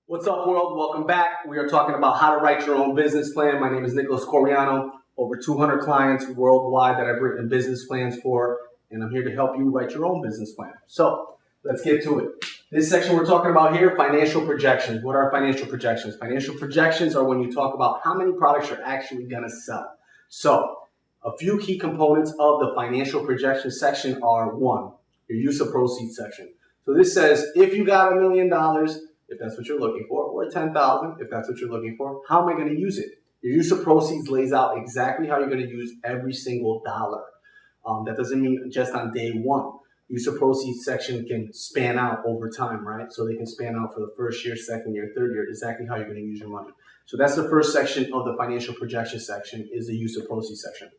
What's up, world? Welcome back. We are talking about how to write your own business plan. My name is Coriano. Over 200 clients worldwide that I've written business plans for, and I'm here to help you write your own business plan. So let's get to it. This section we're talking about here, financial projections. What are financial projections? Financial projections are when you talk about how many products you're actually going to sell. So a few key components of the financial projection section are: one, your use of proceeds section. So this says if you got $1 million, if that's what you're looking for, or 10,000, if that's what you're looking for, how am I going to use it? Your use of proceeds lays out exactly how you're going to use every single dollar. That doesn't mean just on day one. Use of proceeds section can span out over time, right? So they can span out for the first year, second year, third year, exactly how you're going to use your money. So that's the first section of the financial projection section, is the use of proceeds section.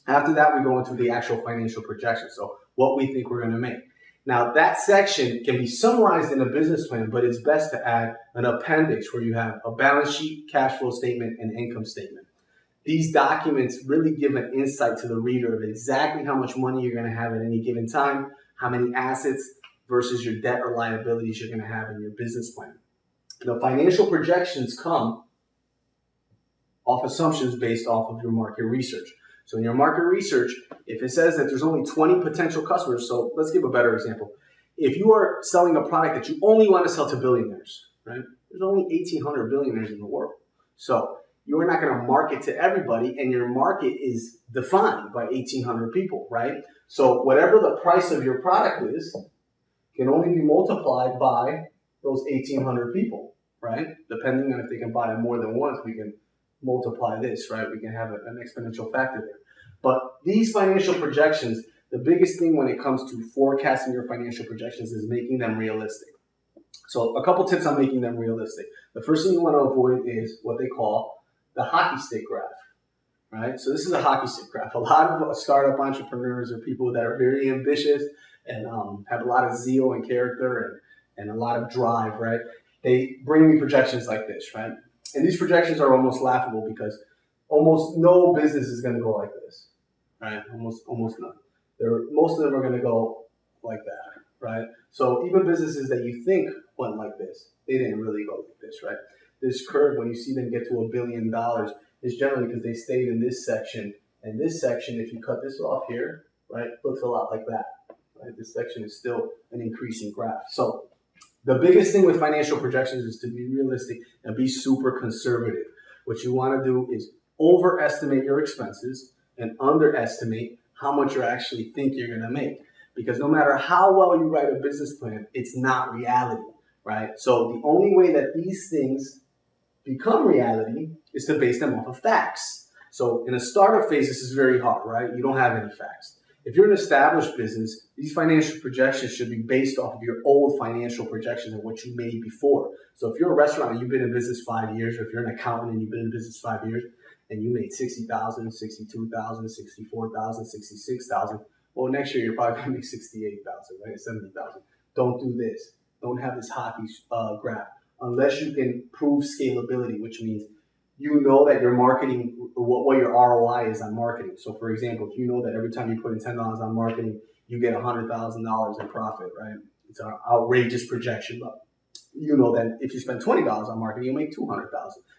After that, we go into the actual financial projection. So what we think we're going to make. Now, that section can be summarized in a business plan, but it's best to add an appendix where you have a balance sheet, cash flow statement, and income statement. These documents really give an insight to the reader of exactly how much money you're going to have at any given time, how many assets versus your debt or liabilities you're going to have in your business plan. The financial projections come off assumptions based off of your market research. So in your market research, if it says that there's only 20 potential customers, so let's give a better example. If you are selling a product that you only want to sell to billionaires, right? There's only 1,800 billionaires in the world. So you're not going to market to everybody, and your market is defined by 1,800 people, right? So whatever the price of your product is can only be multiplied by those 1,800 people, right? Depending on if they can buy it more than once, we can multiply this, right? We can have an exponential factor there. But these financial projections, the biggest thing when it comes to forecasting your financial projections is making them realistic. So a couple tips on making them realistic. The first thing you want to avoid is what they call the hockey stick graph, right? So this is a hockey stick graph. A lot of startup entrepreneurs are people that are very ambitious and have a lot of zeal and character and a lot of drive, right? They bring me projections like this, right? And these projections are almost laughable because almost no business is going to go like this, right? Almost none. Most of them are going to go like that, right? So even businesses that you think went like this, they didn't really go like this, right? This curve, when you see them get to $1 billion, is generally because they stayed in this section. And this section, if you cut this off here, right, looks a lot like that, right? This section is still an increasing graph. So the biggest thing with financial projections is to be realistic and be super conservative. What you want to do is overestimate your expenses and underestimate how much you actually think you're going to make. Because no matter how well you write a business plan, it's not reality, right? So the only way that these things become reality is to base them off of facts. So in a startup phase, this is very hard, right? You don't have any facts. If you're an established business, these financial projections should be based off of your old financial projections and what you made before. So if you're a restaurant and you've been in business 5 years, or if you're an accountant and you've been in business 5 years and you made 60,000, 62,000, 64,000, 66,000, well, next year you're probably going to make 68,000, right? 70,000. Don't do this. Don't have this hockey graph unless you can prove scalability, which means you know that your marketing, what your ROI is on marketing. So for example, if you know that every time you put in $10 on marketing, you get $100,000 in profit, right? It's an outrageous projection, but you know that if you spend $20 on marketing, you make $200,000.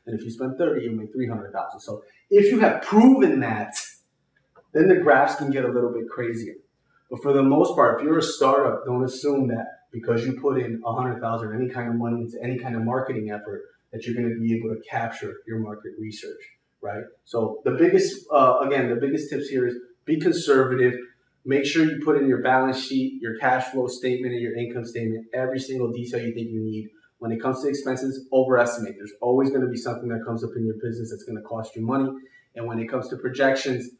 And if you spend 30, you make $300,000. So if you have proven that, then the graphs can get a little bit crazier. But for the most part, if you're a startup, don't assume that because you put in $100,000 or any kind of money into any kind of marketing effort, that you're going to be able to capture your market research, right? So the biggest, the biggest tips here is be conservative. Make sure you put in your balance sheet, your cash flow statement, and your income statement, every single detail you think you need. When it comes to expenses, overestimate. There's always going to be something that comes up in your business that's going to cost you money. And when it comes to projections,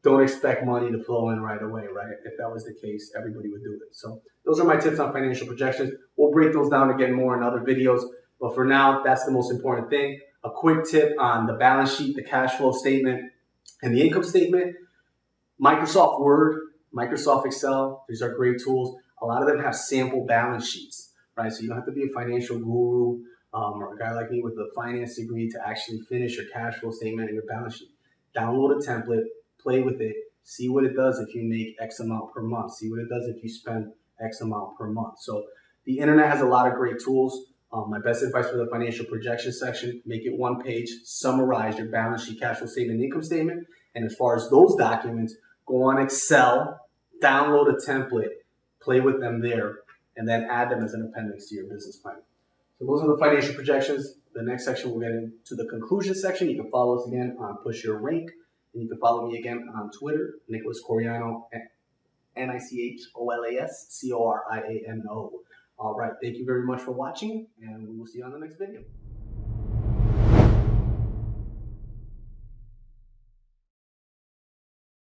don't expect money to flow in right away, right? If that was the case, everybody would do it. So those are my tips on financial projections. We'll break those down again more in other videos. But for now, that's the most important thing. A quick tip on the balance sheet, the cash flow statement, and the income statement. Microsoft Word, Microsoft Excel, these are great tools. A lot of them have sample balance sheets, right? So you don't have to be a financial guru or a guy like me with a finance degree to actually finish your cash flow statement and your balance sheet. Download a template, play with it, see what it does if you make X amount per month, see what it does if you spend X amount per month. So the internet has a lot of great tools. My best advice for the financial projection section, make it one page, summarize your balance sheet, cash flow statement, income statement. And as far as those documents, go on Excel, download a template, play with them there, and then add them as an appendix to your business plan. So those are the financial projections. The next section, we'll get into the conclusion section. You can follow us again on Push Your Rank. And you can follow me again on Twitter, Nicholas Coriano, NicholasCoriano. All right, thank you very much for watching, and we will see you on the next video.